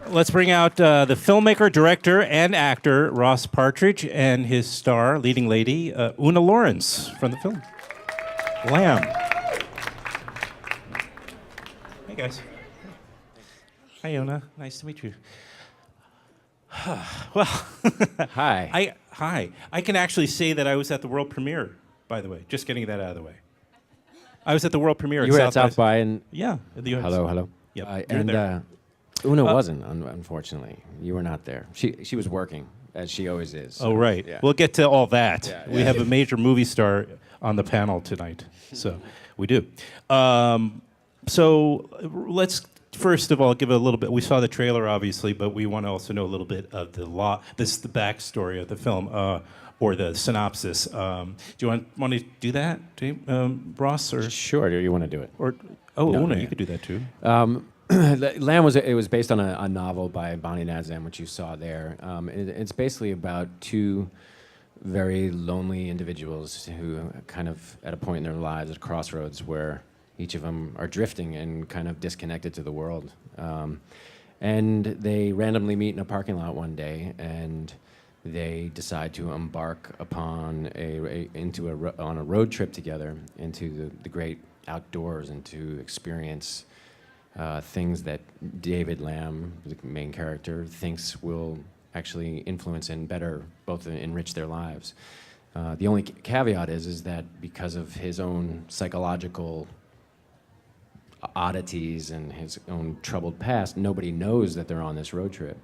Let's bring out the filmmaker, director, and actor Ross Partridge and his star, leading lady, Oona Laurence from the film Lamb. Hey, guys. Hi, Oona. Nice to meet you. Well, Hi. Hi. I can actually say that I was at the world premiere, by the way. Just getting that out of the way. I was at the world premiere. You were at South by and yeah. At the US. hello. Yep, And there. Oona wasn't, unfortunately. You were not there. She was working, as she always is. Oh, right. Yeah. We'll get to all that. Yeah, We yeah. have a major movie star on the panel tonight. So we do. So let's first of all give a little bit. We saw the trailer, obviously, but we want to also know a little bit of the backstory of the film, or the synopsis. Do you want to do that, Ross? Or Sure, you want to do it. No, Oona, you could do that too. Lamb was based on a novel by Bonnie Nazem, which you saw there. It's basically about two very lonely individuals who kind of at a point in their lives at a crossroads where each of them are drifting and kind of disconnected to the world. And they randomly meet in a parking lot one day, and they decide to embark upon on a road trip together into the great outdoors and to experience things that David Lamb, the main character, thinks will actually influence and both enrich their lives. The only caveat is that because of his own psychological oddities and his own troubled past, nobody knows that they're on this road trip.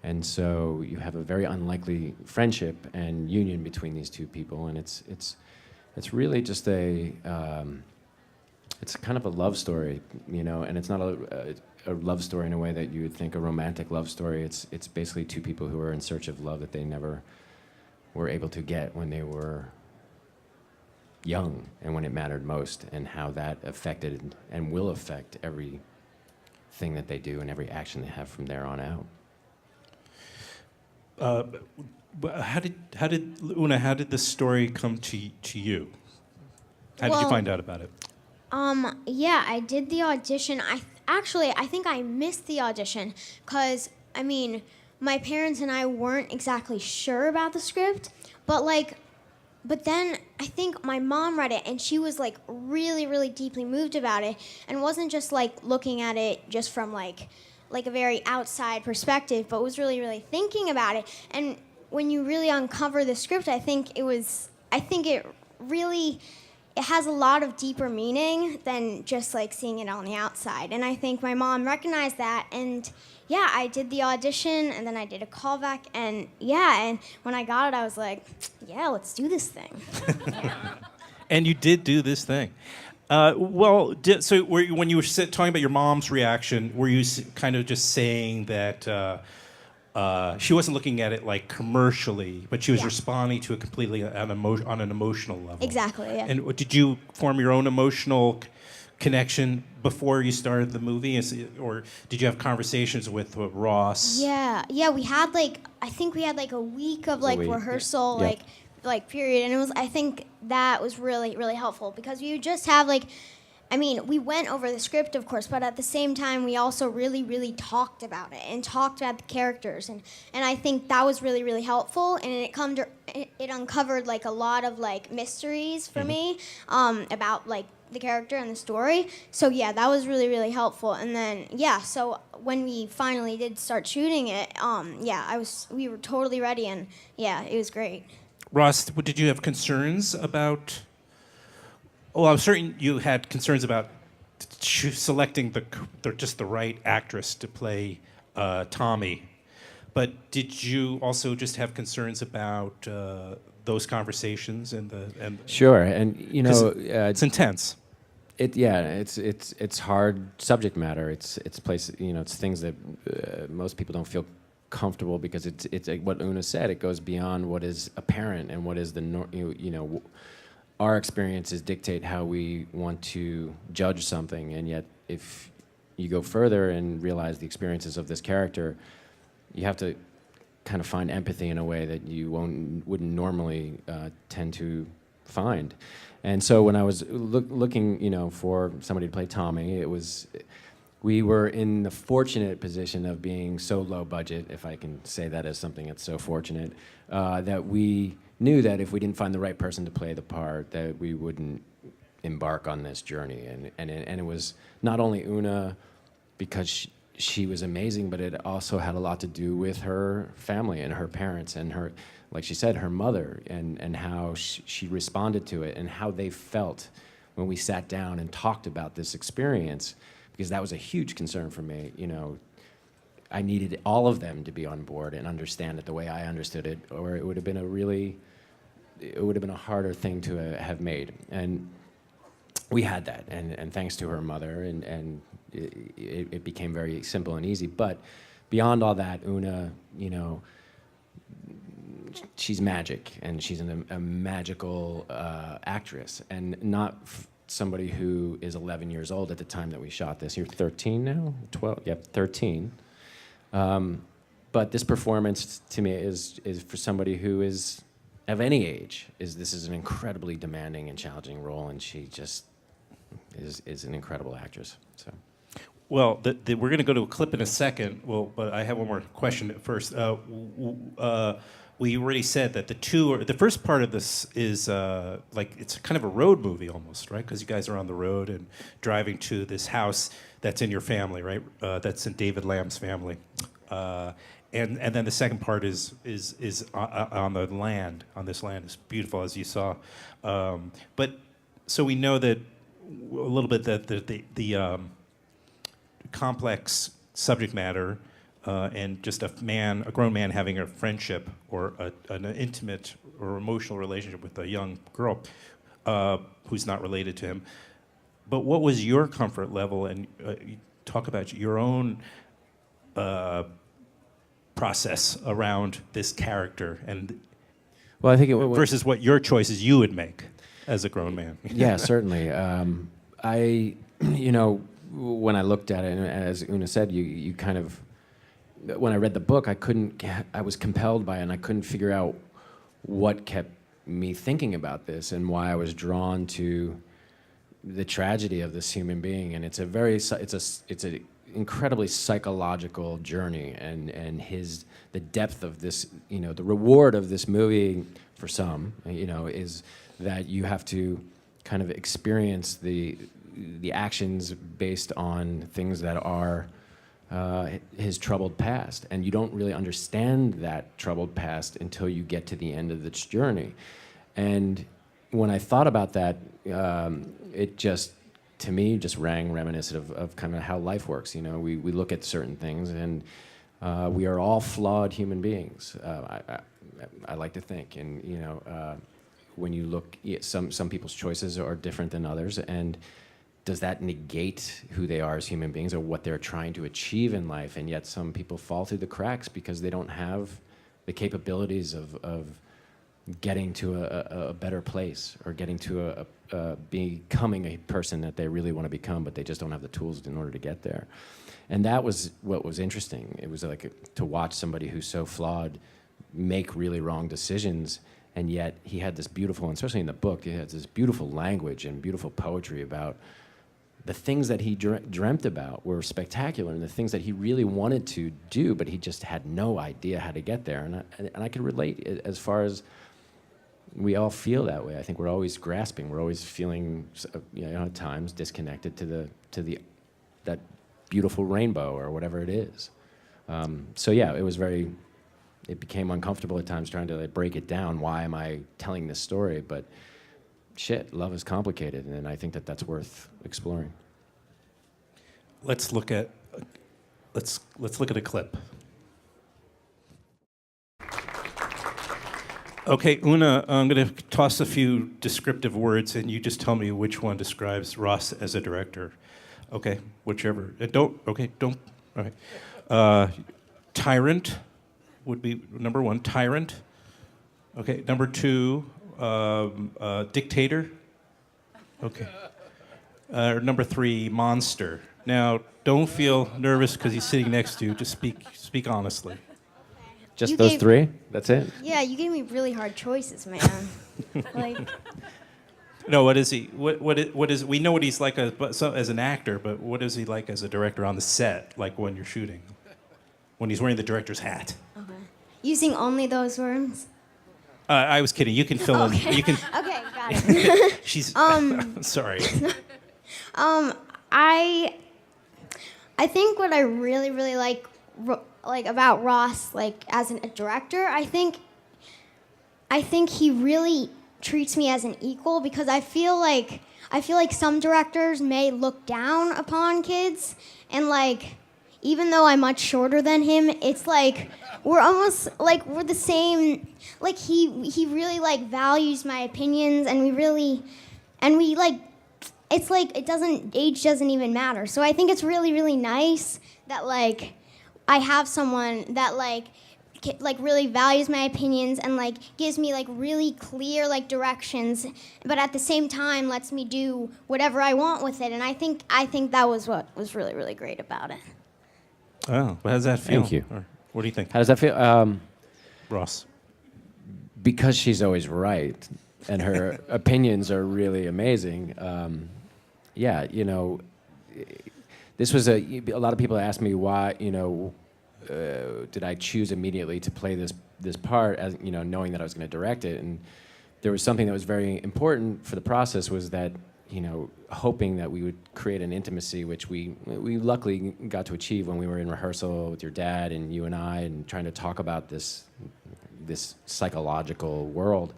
And so you have a very unlikely friendship and union between these two people, and it's really just it's kind of a love story, and it's not a love story in a way that you would think a romantic love story. It's basically two people who are in search of love that they never were able to get when they were young and when it mattered most, and how that affected and will affect everything that they do and every action they have from there on out. How did Oona? How did this story come to you? How did you find out about it? Yeah, I did the audition. I think I missed the audition because, my parents and I weren't exactly sure about the script, but then I think my mom read it and she was really, really deeply moved about it, and wasn't just looking at it just from like a very outside perspective, but was really, really thinking about it. And when you really uncover the script, I think it really has a lot of deeper meaning than just seeing it on the outside. And I think my mom recognized that, and yeah, I did the audition, and then I did a callback, and when I got it, I was like, yeah, let's do this thing. And you did do this thing. So when you were talking about your mom's reaction, were you kind of just saying that she wasn't looking at it commercially, but she was responding to it completely on an emotional level? Exactly, yeah. And did you form your own emotional connection before you started the movie, or did you have conversations with Ross? Yeah, we had I think we had a week of rehearsal, Yeah. Period, and I think that was really, really helpful, because we would just have we went over the script, of course, but at the same time, we also really, really talked about it and talked about the characters, and I think that was really, really helpful, and it uncovered a lot of mysteries for me about the character and the story. So yeah, that was really, really helpful. And then so when we finally did start shooting it, we were totally ready, and it was great. Ross, did you have concerns about? Well, I'm certain you had concerns about selecting the right actress to play Tommy, but did you also just have concerns about those conversations and Sure, and it's intense. It's hard subject matter. It's things that most people don't feel comfortable, because it's like what Oona said. It goes beyond what is apparent and what is our experiences dictate how we want to judge something, and yet if you go further and realize the experiences of this character, you have to kind of find empathy in a way that you wouldn't normally tend to find. And so when I was looking, for somebody to play Tommy, we were in the fortunate position of being so low budget, if I can say that as something that's so fortunate, that we knew that if we didn't find the right person to play the part, that we wouldn't embark on this journey. And it was not only Oona, because she was amazing, but it also had a lot to do with her family and her parents and her, like she said, her mother, and how she responded to it and how they felt when we sat down and talked about this experience, because that was a huge concern for me. You know, I needed all of them to be on board and understand it the way I understood it, or it would have been a harder thing to have made. And we had that, and thanks to her mother, and it became very simple and easy. But beyond all that, Oona, you know, she's magic, and she's a magical actress, and not somebody who is 11 years old at the time that we shot this. You're 13 now? 12? Yep, 13. But this performance, to me, is for somebody who is of any age. This is an incredibly demanding and challenging role, and she just is an incredible actress. So. Well, we're going to go to a clip in a second. Well, but I have one more question first. We already said that the first part of this is like it's kind of a road movie almost, right? Because you guys are on the road and driving to this house that's in your family, right? That's in David Lamb's family, and then the second part is on the land. On this land, it's beautiful as you saw, but so we know that a little bit that the complex subject matter. And just a grown man having a friendship or an intimate or emotional relationship with a young girl who's not related to him. But what was your comfort level? And you talk about your own process around this character, and well, I think versus what your choices you would make as a grown man. Yeah, certainly. You know, when I looked at it, and as Oona said, you kind of. When I read the book, I was compelled by it, and I couldn't figure out what kept me thinking about this and why I was drawn to the tragedy of this human being. And it's an incredibly psychological journey, and the depth of this, you know, the reward of this movie for some, you know, is that you have to kind of experience the actions based on things that are his troubled past, and you don't really understand that troubled past until you get to the end of this journey. And when I thought about that, it just, to me, just rang reminiscent of kind of how life works. You know, we look at certain things, and we are all flawed human beings. I like to think, and you know, when you look, some people's choices are different than others, and does that negate who they are as human beings or what they're trying to achieve in life? And yet some people fall through the cracks because they don't have the capabilities of getting to a better place, or getting to becoming a person that they really want to become, but they just don't have the tools in order to get there. And that was what was interesting. It was like to watch somebody who's so flawed make really wrong decisions, and yet he had this beautiful, and especially in the book, he had this beautiful language and beautiful poetry about the things that he dreamt about were spectacular, and the things that he really wanted to do, but he just had no idea how to get there. And I could relate as far as we all feel that way. I think we're always grasping. We're always feeling, you know, at times disconnected to that beautiful rainbow or whatever it is. So yeah, it became uncomfortable at times trying to like break it down. Why am I telling this story? But shit, love is complicated, and I think that's worth exploring. Let's look at a clip. Okay, Oona, I'm going to toss a few descriptive words, and you just tell me which one describes Ross as a director. Okay, whichever. Don't. All right. Tyrant would be number one. Tyrant. Okay, number two. Dictator. Okay. Number three, monster. Now, don't feel nervous because he's sitting next to you. Just speak honestly. Just those three? That's it? Yeah, you gave me really hard choices, man. Like, No, what is he? What is? We know what he's like as an actor, but what is he like as a director on the set? Like when you're shooting, when he's wearing the director's hat. Okay. Using only those words. I was kidding. You can fill in. You can. Okay, got it. She's. Sorry. I think what I really really like about Ross, like as a director, I think he really treats me as an equal, because I feel like some directors may look down upon kids, and like even though I'm much shorter than him, it's like we're almost like we're the same. Like he really like values my opinions, and we like it's like age doesn't even matter. So I think it's really really nice that like I have someone that like really values my opinions and like gives me like really clear like directions, but at the same time lets me do whatever I want with it. And I think that was what was really really great about it. Oh, how does that feel? Thank you. Or what do you think, How does that feel? Ross? Because she's always right, and her opinions are really amazing. Yeah, you know, this was a lot of people ask me why, you know, did I choose immediately to play this part, as you know, knowing that I was going to direct it. And there was something that was very important for the process, was that, you know, hoping that we would create an intimacy, which we luckily got to achieve when we were in rehearsal with your dad and you and I, and trying to talk about this psychological world.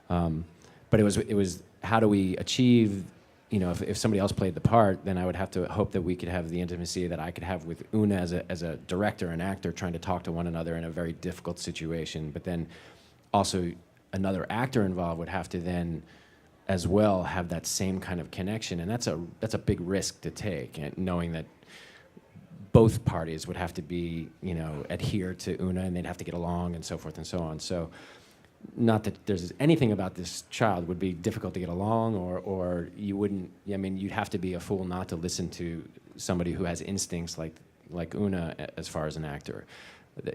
But it was how do we achieve, you know, if somebody else played the part, then I would have to hope that we could have the intimacy that I could have with Oona as a director and actor, trying to talk to one another in a very difficult situation. But then also another actor involved would have to then as well have that same kind of connection. And that's a big risk to take, and knowing that both parties would have to be, you know, adhere to Oona, and they'd have to get along and so forth and so on. So not that there's anything about this child would be difficult to get along, or you wouldn't, I mean, you'd have to be a fool not to listen to somebody who has instincts like Oona as far as an actor.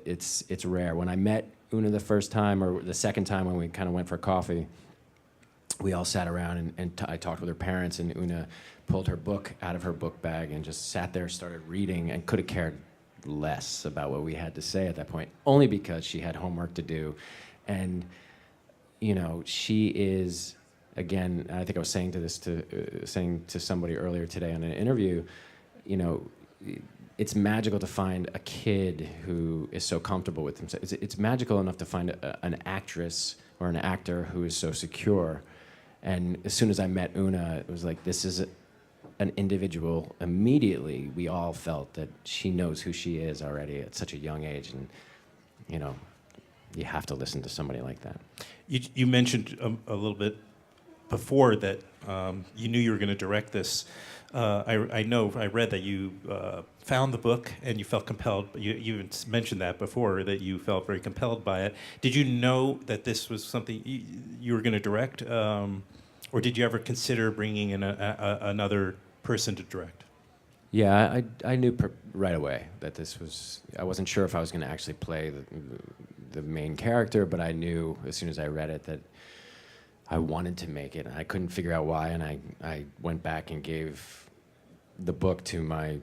It's rare. When I met Oona the first time, or the second time when we kind of went for coffee, we all sat around and I talked with her parents, and Oona pulled her book out of her book bag and just sat there, started reading, and could have cared less about what we had to say at that point, only because she had homework to do. And, you know, she is, again, I think I was saying to somebody earlier today on an interview, you know, it's magical to find a kid who is so comfortable with himself. It's magical enough to find an actress or an actor who is so secure. And as soon as I met Oona, it was like, this is an individual. Immediately, we all felt that she knows who she is already at such a young age. And, you know, you have to listen to somebody like that. You mentioned a little bit before that you knew you were going to direct this. I read that you found the book and you felt compelled. You even mentioned that before, that you felt very compelled by it. Did you know that this was something you were going to direct, or did you ever consider bringing in another person to direct? Yeah, I knew right away that this was. I wasn't sure if I was going to actually play the main character, but I knew as soon as I read it that I wanted to make it. I couldn't figure out why, and I went back and gave the book to my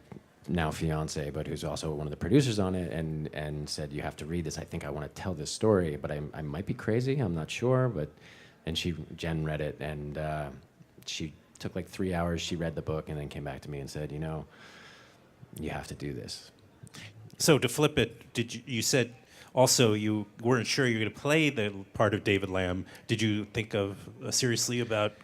now fiance, but who's also one of the producers on it, and said, you have to read this. I think I want to tell this story, but I might be crazy. I'm not sure. And Jen read it, and she took like 3 hours. She read the book and then came back to me and said, you know, you have to do this. So to flip it, you said also you weren't sure you were going to play the part of David Lamb. Did you think of seriously about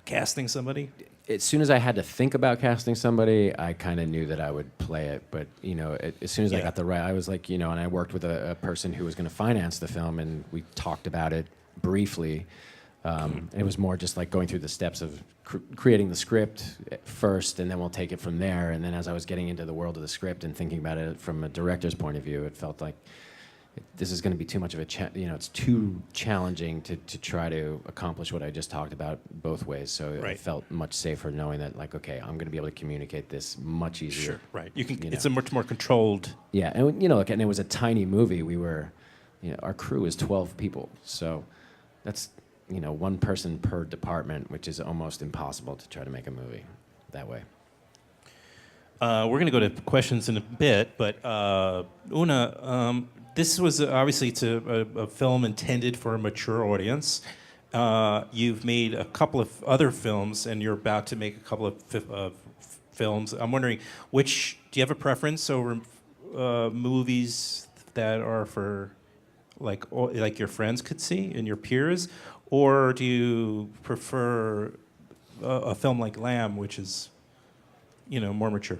casting somebody? As soon as I had to think about casting somebody, I kind of knew that I would play it. But, you know, as soon as I got the right, I was like, you know, and I worked with a person who was going to finance the film, and we talked about it briefly. And it was more just like going through the steps of creating the script first, and then we'll take it from there. And then as I was getting into the world of the script and thinking about it from a director's point of view, it felt like this is going to be too much of it's too challenging to try to accomplish what I just talked about both ways. So Right. it felt much safer knowing that, like, okay, I'm going to be able to communicate this much easier. Sure, right. You can. You It's know. a much more controlled. Yeah, and, you know, and it was a tiny movie. We were, you know, our crew is 12 people, so that's one person per department, which is almost impossible to try to make a movie that way. We're going to go to questions in a bit, but Oona, this was obviously it's a film intended for a mature audience. You've made a couple of other films, and you're about to make a couple of films. I'm wondering, do you have a preference over movies that are for like your friends could see and your peers, or do you prefer a film like Lamb, which is more mature?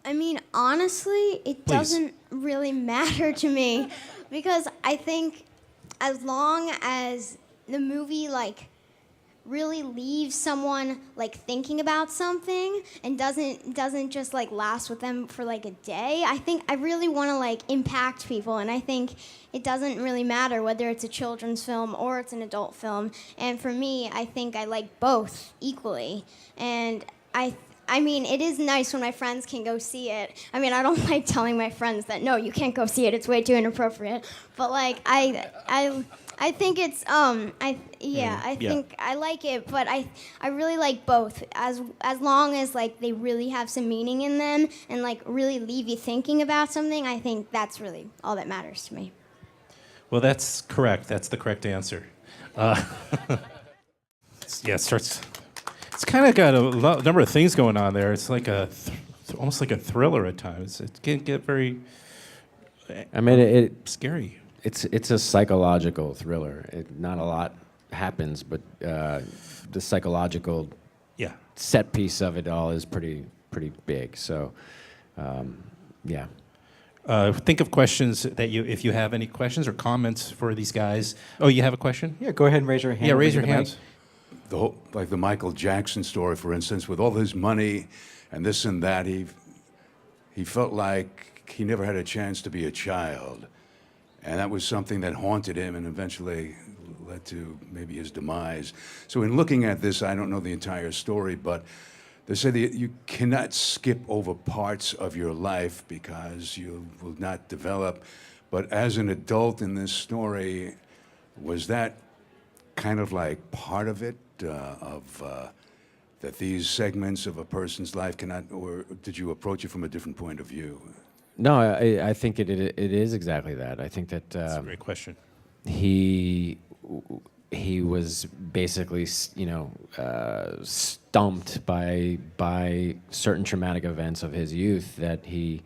I mean, honestly, it doesn't really matter to me because I think as long as the movie really leaves someone thinking about something and doesn't just last with them for a day, I think I really want to impact people, and I think it doesn't really matter whether it's a children's film or it's an adult film. And for me, I think I like both equally, and I mean, it is nice when my friends can go see it. I mean, I don't like telling my friends that, no, you can't go see it, it's way too inappropriate. But I think it's I think I like it, but I really like both as long as they really have some meaning in them and really leave you thinking about something. I think that's really all that matters to me. Well, that's correct. That's the correct answer. It starts. It's kind of got a number of things going on there. It's like almost like a thriller at times. It can get very. I mean, it scary. It's a psychological thriller. Not a lot happens, but the psychological set piece of it all is pretty big. So, yeah. Think of questions that if you have any questions or comments for these guys. Oh, you have a question? Yeah, go ahead and raise your hand. Yeah, raise your hands. The whole, like the Michael Jackson story, for instance, with all his money and this and that, he felt like he never had a chance to be a child. And that was something that haunted him and eventually led to maybe his demise. So in looking at this, I don't know the entire story, but they say that you cannot skip over parts of your life because you will not develop. But as an adult in this story, was that kind of like part of it, that these segments of a person's life cannot, or did you approach it from a different point of view? No, I think it is exactly that. I think that That's a great question. He was basically, stumped by certain traumatic events of his youth, that he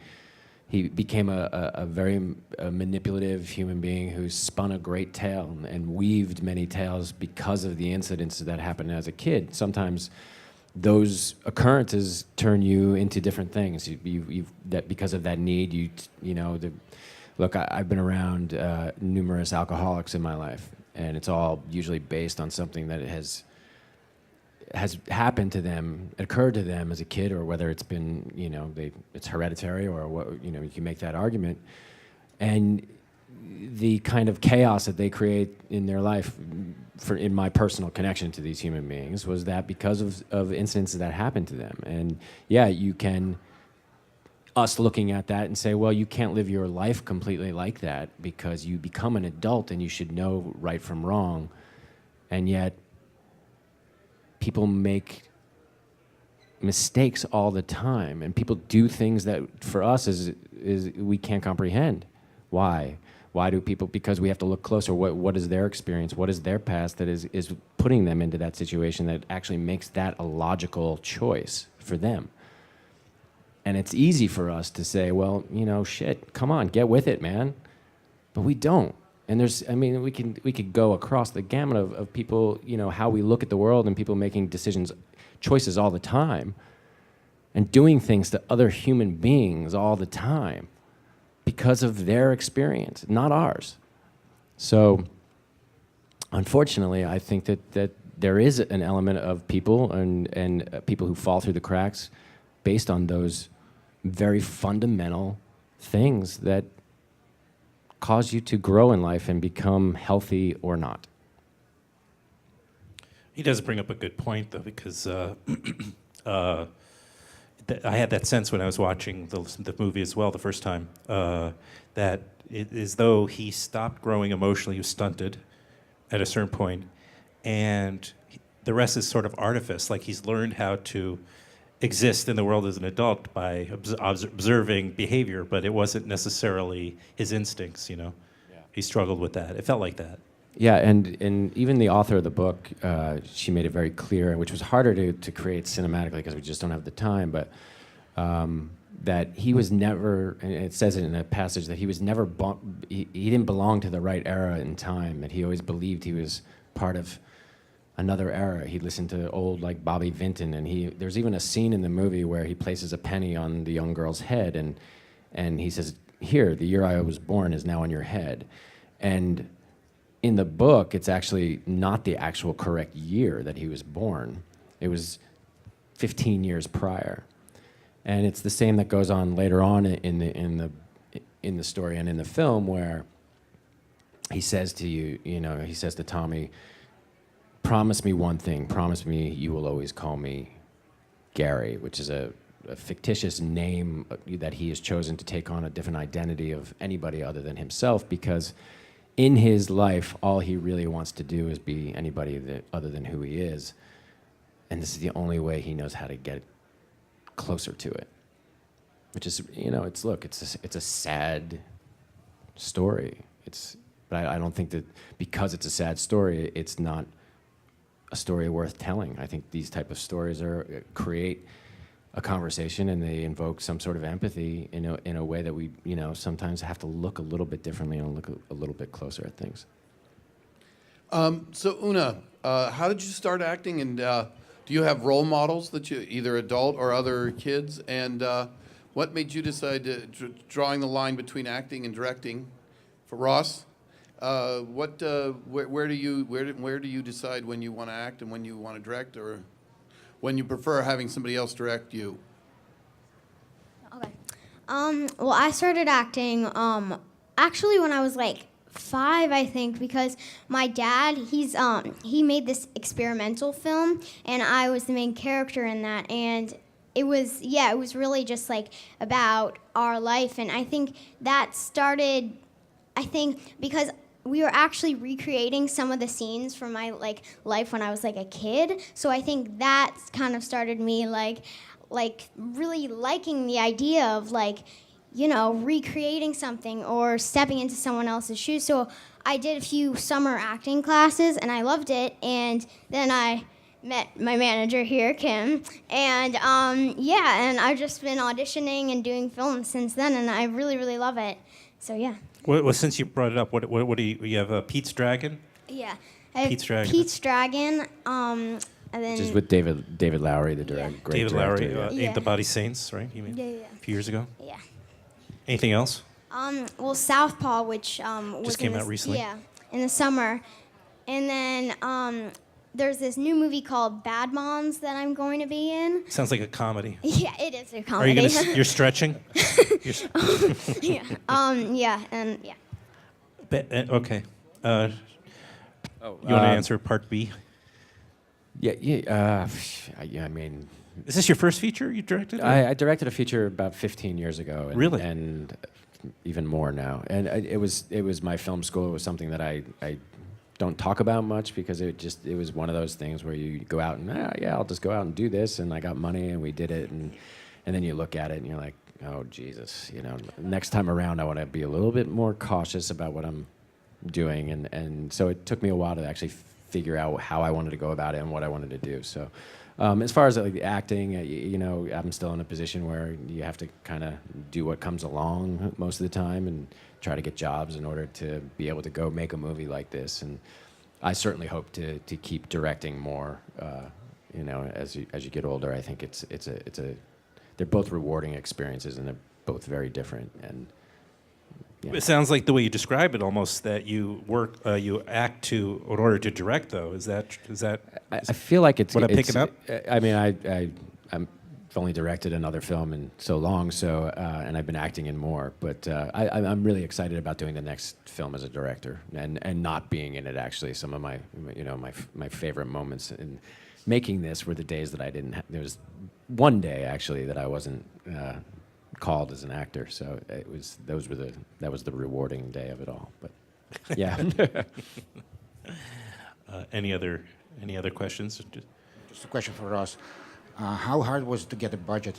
became a very manipulative human being who spun a great tale and weaved many tales because of the incidents that happened as a kid. Sometimes those occurrences turn you into different things. That because of that need, look, I've been around numerous alcoholics in my life, and it's all usually based on something that has happened to them, occurred to them as a kid, or whether it's been, it's hereditary, or what, you can make that argument. And the kind of chaos that they create in their life, in my personal connection to these human beings, was that because of incidents that happened to them. And yeah, you can, us looking at that and say, well, you can't live your life completely like that because you become an adult and you should know right from wrong. And yet, people make mistakes all the time, and people do things that for us is we can't comprehend. Why? Why do people? Because we have to look closer. What is their experience? What is their past that is putting them into that situation that actually makes that a logical choice for them? And it's easy for us to say, well, shit, come on, get with it, man. But we don't. And we could go across the gamut of people, how we look at the world, and people making choices all the time, and doing things to other human beings all the time because of their experience, not ours. So, unfortunately, I think that there is an element of people and people who fall through the cracks based on those very fundamental things that cause you to grow in life and become healthy or not. He does bring up a good point, though, because I had that sense when I was watching the movie as well the first time, that it is though he stopped growing emotionally, he was stunted at a certain point, and the rest is sort of artifice. Like he's learned how to exist in the world as an adult by observing behavior, but it wasn't necessarily his instincts. You know, he struggled with that. It felt like that. Yeah, and even the author of the book, she made it very clear, which was harder to create cinematically because we just don't have the time, but that he was never, and it says it in a passage, that he was never, he didn't belong to the right era in time, that he always believed he was part of another era. He listened to old, like, Bobby Vinton, and there's even a scene in the movie where he places a penny on the young girl's head, and he says, "Here, the year I was born is now on your head." And in the book, it's actually not the actual correct year that he was born. It was 15 years prior. And it's the same that goes on later on in the story and in the film, where he says to he says to Tommy, "Promise me one thing, promise me you will always call me Gary," which is a fictitious name that he has chosen to take on a different identity of anybody other than himself, because in his life, all he really wants to do is be anybody other than who he is. And this is the only way he knows how to get closer to it. Which is, it's a sad story. But I don't think that because it's a sad story, it's not a story worth telling. I think these type of stories create a conversation, and they invoke some sort of empathy in a way that we sometimes have to look a little bit differently and look a little bit closer at things. So Oona, how did you start acting, and do you have role models that you, either adult or other kids, and what made you decide to drawing the line between acting and directing? For Ross, where do you decide when you want to act and when you want to direct, or when you prefer having somebody else direct you? Okay. Well, I started acting actually when I was like 5, I think, because my dad, he made this experimental film, and I was the main character in that, and it was really just like about our life, and I think that started, because we were actually recreating some of the scenes from my life when I was like a kid. So I think that kind of started me like really liking the idea of recreating something or stepping into someone else's shoes. So I did a few summer acting classes and I loved it. And then I met my manager here, Kim, and and I've just been auditioning and doing films since then, and I really, really love it. So yeah. Well, since you brought it up, what do you have? Pete's Dragon? Yeah. I have Pete's Dragon. Pete's Dragon, and then... Which is with David Lowery, the director. Great David director. Lowery, Yeah. Ain't the Body Saints, right? You mean a few years ago? Yeah. Anything else? Well, Southpaw, which was Just came in out recently? Yeah, in the summer. And then there's this new movie called Bad Moms that I'm going to be in. Sounds like a comedy. Yeah, it is a Are comedy. you you're stretching? Yeah. And yeah. Okay. You want to answer part B? Yeah. I mean, Is this your first feature you directed? I directed a feature about 15 years ago. And, Really? And even more now. And it was my film school. It was something that I don't talk about much because it was one of those things where you go out and I'll just go out and do this, and I got money and we did it, and then you look at it and you're like, oh Jesus, next time around I want to be a little bit more cautious about what I'm doing, and so it took me a while to actually figure out how I wanted to go about it and what I wanted to do. So as far as like acting, I'm still in a position where you have to kind of do what comes along most of the time and try to get jobs in order to be able to go make a movie like this. And I certainly hope to keep directing more. As you get older, I think they're both rewarding experiences, and they're both very different. And yeah. It sounds like the way you describe it, almost that you act in order to direct. Though, is that? I feel like it's what I'm picking up. I mean, I've only directed another film in so long, and I've been acting in more. But I'm really excited about doing the next film as a director and not being in it. Actually, some of my favorite moments in making this were the days that I didn't. There was one day actually that I wasn't called as an actor, so that was the rewarding day of it all. But yeah. Any other questions? Just a question for Ross. How hard was it to get a budget?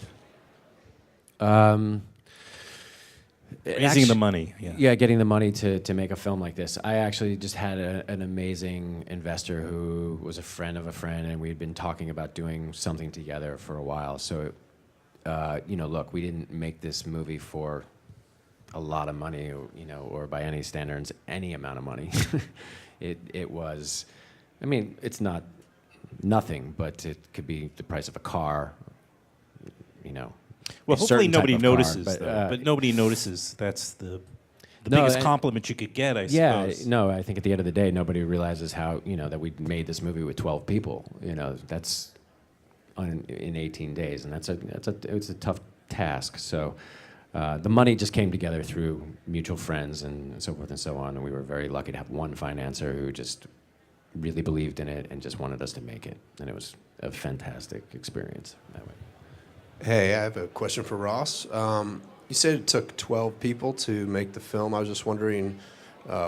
Raising the money. Yeah. Yeah, getting the money to make a film like this. I actually just had an amazing investor who was a friend of a friend, and we'd been talking about doing something together for a while. So, look, we didn't make this movie for a lot of money, or by any standards, any amount of money. It was, I mean, it's not nothing, but it could be the price of a car, Well, a hopefully certain type nobody of car, notices, but, though. But nobody notices. That's the No, biggest and- compliment you could get, I Yeah, suppose. no, I think at the end of the day, nobody realizes how, that we made this movie with 12 people. That's in 18 days, and it's a tough task. So the money just came together through mutual friends and so forth and so on, and we were very lucky to have one financer who just really believed in it and just wanted us to make it, and it was a fantastic experience that way. Hey, I have a question for Ross. You said it took 12 people to make the film. I was just wondering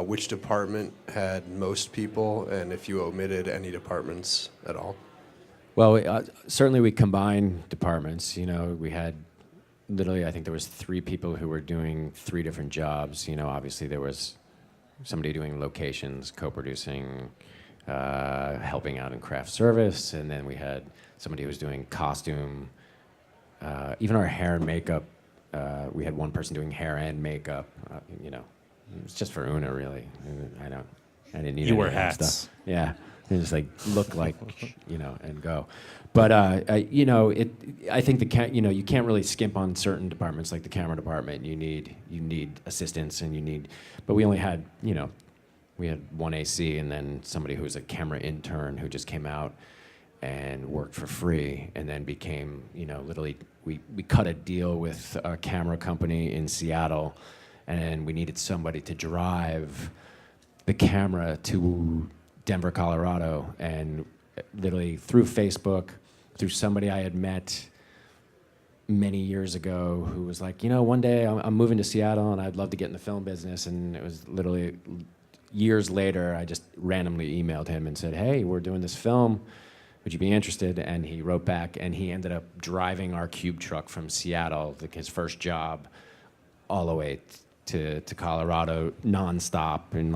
which department had most people and if you omitted any departments at all. Well, certainly we combined departments. We had literally, I think there was 3 people who were doing 3 different jobs. Obviously there was somebody doing locations, co-producing, helping out in craft service, and then we had somebody who was doing costume, even our hair and makeup. We had one person doing hair and makeup. It was just for Oona, really. I didn't need You any wear of that hats. stuff. Yeah, it just look like, and go. But I think you can't really skimp on certain departments like the camera department. You need assistance, and but we only had we had one AC and then somebody who was a camera intern who just came out and worked for free, and then became literally we cut a deal with a camera company in Seattle, and we needed somebody to drive the camera to Denver, Colorado, and literally through Facebook, through somebody I had met many years ago who was like, one day I'm moving to Seattle and I'd love to get in the film business. And it was literally years later, I just randomly emailed him and said, hey, we're doing this film. Would you be interested? And he wrote back, and he ended up driving our cube truck from Seattle, his first job, all the way to Colorado nonstop in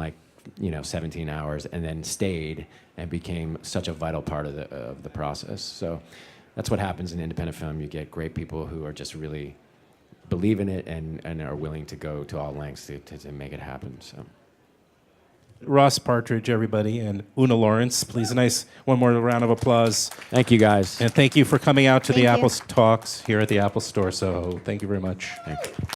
17 hours, and then stayed and became such a vital part of the process. So that's what happens in independent film. You get great people who are just really believe in it and are willing to go to all lengths to make it happen. So. Ross Partridge, everybody, and Oona Laurence. Please, one more round of applause. Thank you, guys. And thank you for coming out to the Thank you. Apple Talks here at the Apple Store. So thank you very much. Thank you.